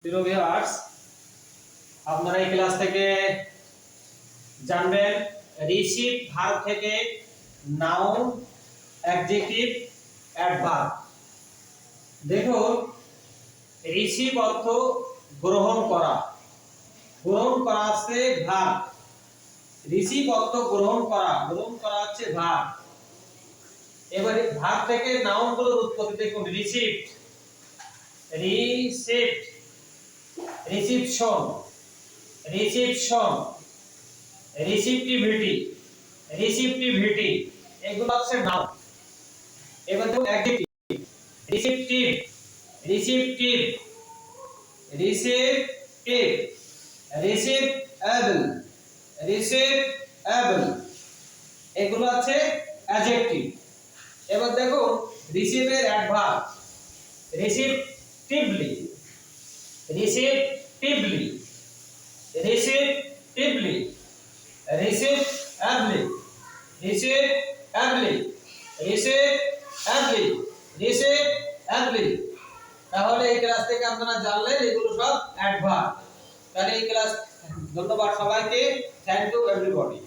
প্রিয় ভিউয়ার্স, আপনারা এই ক্লাস থেকে জানবেন রিসিভ ভার্ব থেকে নাউন, অ্যাডজেক্টিভ, অ্যাডভার্ব। দেখুন, রিসিভ অর্থ গ্রহণ করা। গ্রহণ করা আছে ভার্ব। রিসিভ অর্থ গ্রহণ করা হচ্ছে ভার্ব। এবারে ভার্ব থেকে নাউনগুলোর উৎপত্তি দেখুন। রিসিভড, রিসিভড, রিসিপশন, রিসিপশন, রিসিপটিভিটি, রিসিপটিভিটি, এগুলো হচ্ছে নাউন। এবার দেখুন অ্যাডজেক্টিভ। রিসিপটিভ, রিসিপটিভ, রিসিপটিভ, রিসিপএবল, রিসিপএবল, এগুলো আছে অ্যাডজেক্টিভ। এবার দেখুন রিসিভের adverb. রিসিপটিভলি, receptively, receptively, receptively, receptively, receptively, receptively। তাহলে এই ক্লাস থেকে আপনারা জানলেন এগুলো সব অ্যাডভার্ব। তাহলে এই ক্লাস, ধন্যবাদ সবাইকে। Thank you everybody.